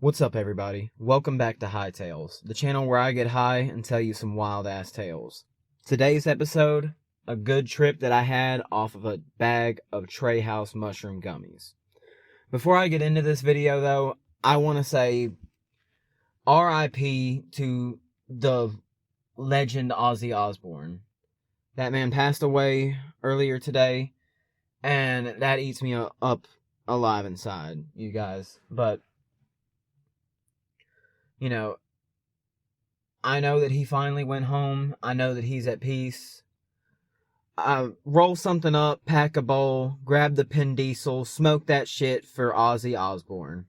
What's up, everybody? Welcome back to High Tales, the channel where I get high and tell you some wild-ass tales. Today's episode, a good trip that I had off of a bag of Treehouse mushroom gummies. Before I get into this video, though, I want to say RIP to the legend Ozzy Osbourne. That man passed away earlier today, and that eats me up alive inside, you guys. But you know, I know that he finally went home. I know that he's at peace. Roll something up, pack a bowl, grab the Penn Diesel, smoke that shit for Ozzy Osbourne.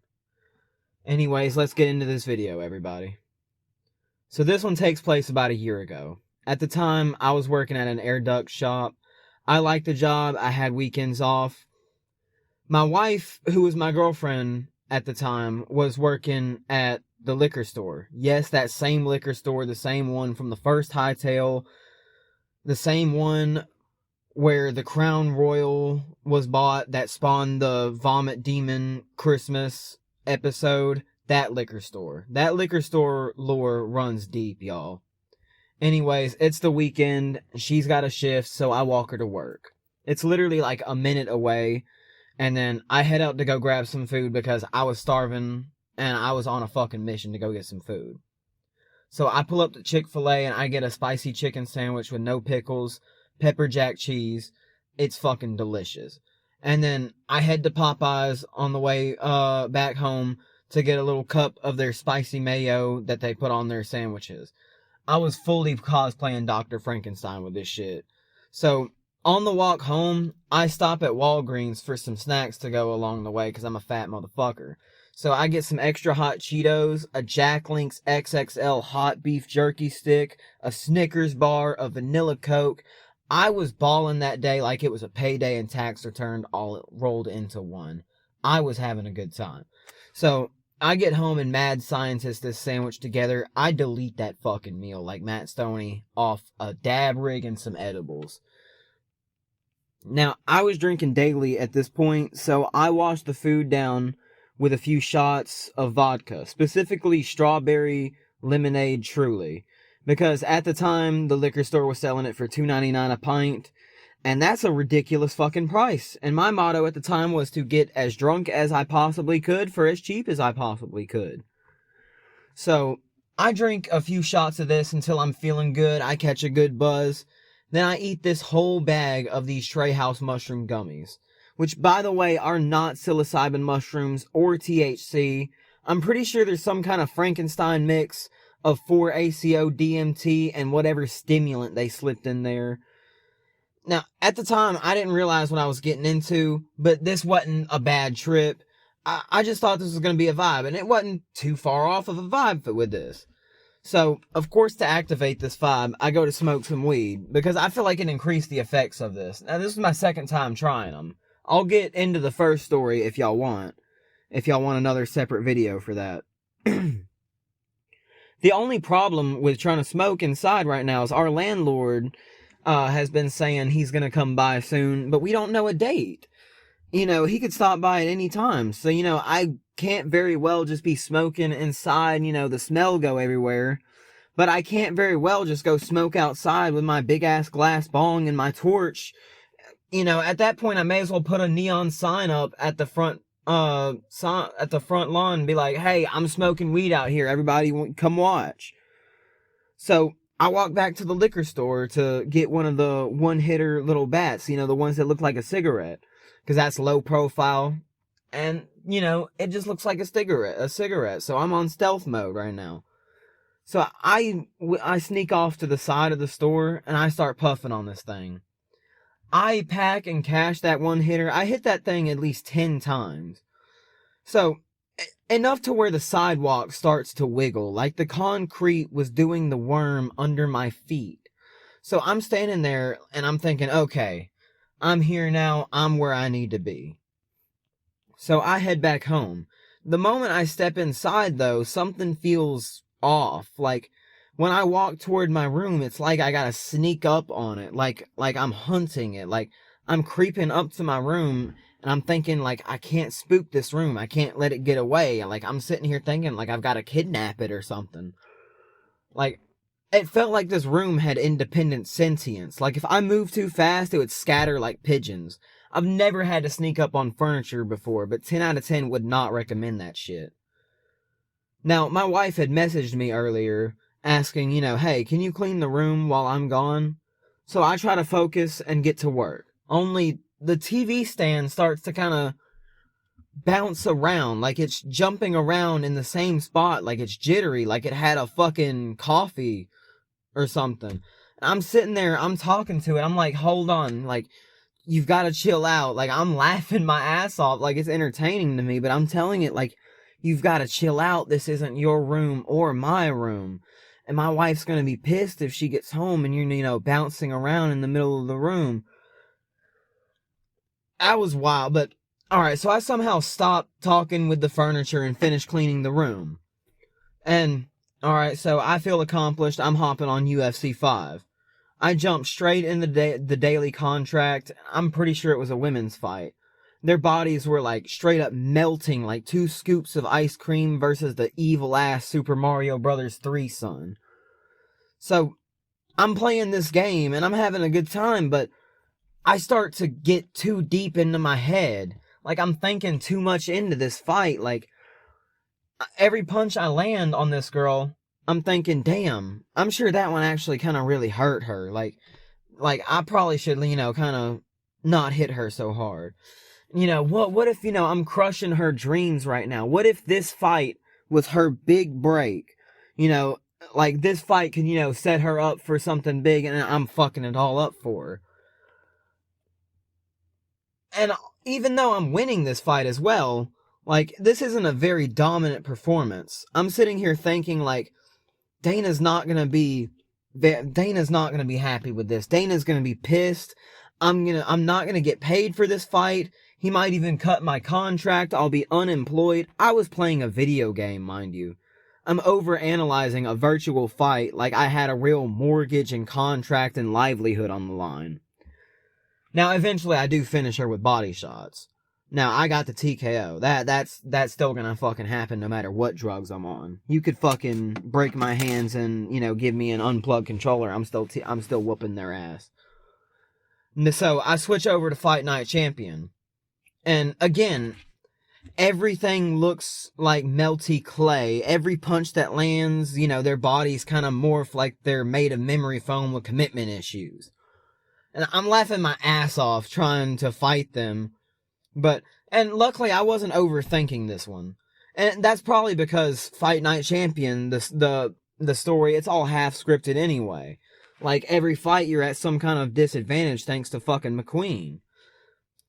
Anyways, let's get into this video, everybody. So this one takes place about a year ago. At the time, I was working at an air duct shop. I liked the job. I had weekends off. My wife, who was my girlfriend at the time, was working at the liquor store. Yes, that same liquor store, the same one from the first Hightail, the same one where the Crown Royal was bought that spawned the Vomit Demon Christmas episode. That liquor store. That liquor store lore runs deep, y'all. Anyways, it's the weekend. She's got a shift, so I walk her to work. It's literally like a minute away. And then I head out to go grab some food because I was starving and I was on a fucking mission to go get some food. So I pull up to Chick-fil-A and I get a spicy chicken sandwich with no pickles, pepper jack cheese. It's fucking delicious. And then I head to Popeyes on the way back home to get a little cup of their spicy mayo that they put on their sandwiches. I was fully cosplaying Dr. Frankenstein with this shit. So on the walk home, I stop at Walgreens for some snacks to go along the way because I'm a fat motherfucker. So I get some extra hot Cheetos, a Jack Link's XXL hot beef jerky stick, a Snickers bar, a vanilla Coke. I was balling that day like it was a payday and tax return all rolled into one. I was having a good time. So I get home and mad scientist this sandwich together. I delete that fucking meal like Matt Stoney off a dab rig and some edibles. Now, I was drinking daily at this point, so I washed the food down with a few shots of vodka, specifically strawberry lemonade Truly, because at the time the liquor store was selling it for $2.99 a pint, and that's a ridiculous fucking price. And my motto at the time was to get as drunk as I possibly could for as cheap as I possibly could. So I drink a few shots of this until I'm feeling good. I catch a good buzz. Then I eat this whole bag of these Treehouse mushroom gummies, which, by the way, are not psilocybin mushrooms or THC. I'm pretty sure there's some kind of Frankenstein mix of 4-ACO DMT and whatever stimulant they slipped in there. Now, at the time, I didn't realize what I was getting into, but this wasn't a bad trip. I just thought this was going to be a vibe, and it wasn't too far off of a vibe with this. So, of course, to activate this vibe, I go to smoke some weed, because I feel like it increased the effects of this. Now, this is my second time trying them. I'll get into the first story if y'all want another separate video for that. The only problem with trying to smoke inside right now is our landlord has been saying he's going to come by soon, but we don't know a date. You know, he could stop by at any time. So, you know, I can't very well just be smoking inside, you know, the smell go everywhere. But I can't very well just go smoke outside with my big ass glass bong and my torch. You know, at that point I may as well put a neon sign up at the front lawn and be like, "Hey, I'm smoking weed out here. Everybody come watch." So I walk back to the liquor store to get one of the one-hitter little bats, you know, the ones that look like a cigarette. Because that's low profile. And, you know, it just looks like a cigarette. So I'm on stealth mode right now. So I sneak off to the side of the store and I start puffing on this thing. I pack and cash that one hitter. I hit that thing at least 10 times. So, enough to where the sidewalk starts to wiggle. Like the concrete was doing the worm under my feet. So I'm standing there and I'm thinking, okay, I'm here now, I'm where I need to be. So I head back home. The moment I step inside, though, something feels off. Like, when I walk toward my room, it's like I gotta sneak up on it. Like I'm hunting it. Like, I'm creeping up to my room, And I'm thinking, like, I can't spook this room. I can't let it get away. Like, I'm sitting here thinking, like, I've got to kidnap it or something. Like, it felt like this room had independent sentience. Like, if I moved too fast, it would scatter like pigeons. I've never had to sneak up on furniture before, but 10 out of 10 would not recommend that shit. Now, my wife had messaged me earlier asking, hey, can you clean the room while I'm gone? So I try to focus and get to work. Only the TV stand starts to kind of bounce around, like it's jumping around in the same spot, like it's jittery, like it had a fucking coffee or something. I'm sitting there, I'm talking to it, I'm like, hold on, like, you've got to chill out. Like, I'm laughing my ass off, like it's entertaining to me, but I'm telling it, like, you've got to chill out, this isn't your room or my room. And my wife's gonna be pissed if she gets home and you're, bouncing around in the middle of the room. That was wild, but alright, so I somehow stopped talking with the furniture and finished cleaning the room. And, alright, so I feel accomplished. I'm hopping on UFC 5. I jumped straight in the daily contract. I'm pretty sure it was a women's fight. Their bodies were like straight up melting like 2 scoops of ice cream versus the evil ass Super Mario Bros. 3 son. So, I'm playing this game and I'm having a good time, but I start to get too deep into my head. Like, I'm thinking too much into this fight. Like, every punch I land on this girl, I'm thinking, damn, I'm sure that one actually kind of really hurt her. Like, I probably should, kind of not hit her so hard. What if, I'm crushing her dreams right now? What if this fight was her big break? Like, this fight can, set her up for something big and I'm fucking it all up for her. And even though I'm winning this fight as well, like, this isn't a very dominant performance. I'm sitting here thinking, like, Dana's not gonna be happy with this. Dana's gonna be pissed. I'm not gonna get paid for this fight. He might even cut my contract. I'll be unemployed. I was playing a video game, mind you. I'm overanalyzing a virtual fight like I had a real mortgage and contract and livelihood on the line. Now, eventually I do finish her with body shots. Now, I got the TKO. That's still gonna fucking happen no matter what drugs I'm on. You could fucking break my hands and, give me an unplugged controller. I'm still whooping their ass. So, I switch over to Fight Night Champion. And, again, everything looks like melty clay. Every punch that lands, their bodies kind of morph like they're made of memory foam with commitment issues. And I'm laughing my ass off trying to fight them. And luckily I wasn't overthinking this one. And that's probably because Fight Night Champion, the story, it's all half scripted anyway. Like, every fight you're at some kind of disadvantage thanks to fucking McQueen.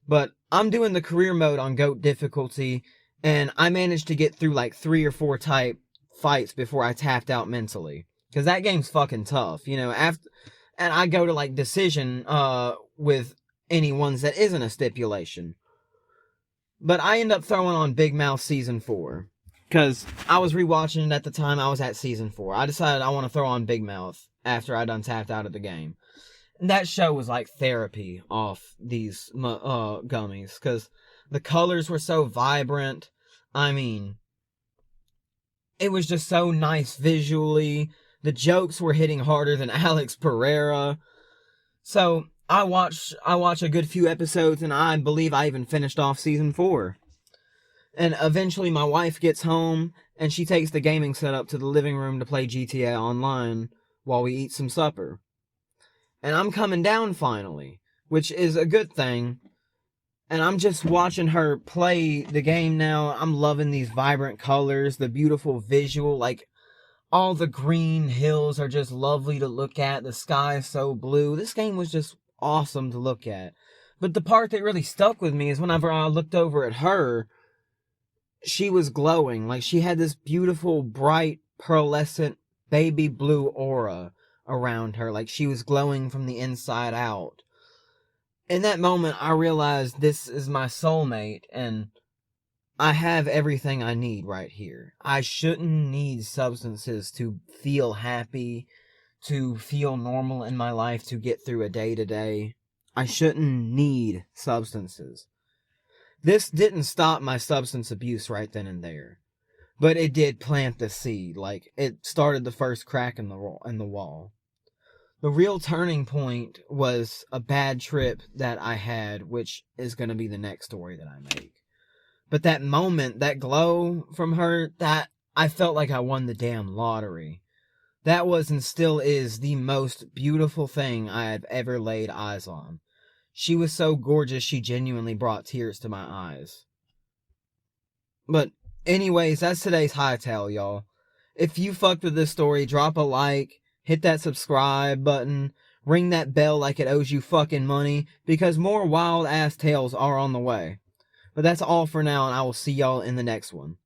But I'm doing the career mode on GOAT difficulty, and I managed to get through like 3 or 4 type fights before I tapped out mentally. Cause that game's fucking tough, and I go to like decision, with any ones that isn't a stipulation. But I end up throwing on Big Mouth Season 4. Cause I was rewatching it at the time I was at Season 4. I decided I want to throw on Big Mouth after I done tapped out of the game. And that show was like therapy off these gummies. Cause the colors were so vibrant. I mean, it was just so nice visually. The jokes were hitting harder than Alex Pereira. So, I watch a good few episodes, and I believe I even finished off Season 4. And eventually my wife gets home, and she takes the gaming setup to the living room to play GTA Online while we eat some supper. And I'm coming down finally, which is a good thing. And I'm just watching her play the game now. I'm loving these vibrant colors, the beautiful visual, like, all the green hills are just lovely to look at. The sky is so blue. This game was just awesome to look at. But the part that really stuck with me is whenever I looked over at her, she was glowing. Like, she had this beautiful, bright, pearlescent, baby blue aura around her. Like, she was glowing from the inside out. In that moment, I realized this is my soulmate, and I have everything I need right here. I shouldn't need substances to feel happy, to feel normal in my life, to get through a day-to-day. I shouldn't need substances. This didn't stop my substance abuse right then and there, but it did plant the seed. Like, it started the first crack in the wall. The real turning point was a bad trip that I had, which is going to be the next story that I make. But that moment, that glow from her, that I felt like I won the damn lottery. That was and still is the most beautiful thing I have ever laid eyes on. She was so gorgeous, she genuinely brought tears to my eyes. But anyways, that's today's hightail, y'all. If you fucked with this story, drop a like, hit that subscribe button, ring that bell like it owes you fucking money, because more wild ass tales are on the way. But that's all for now, and I will see y'all in the next one.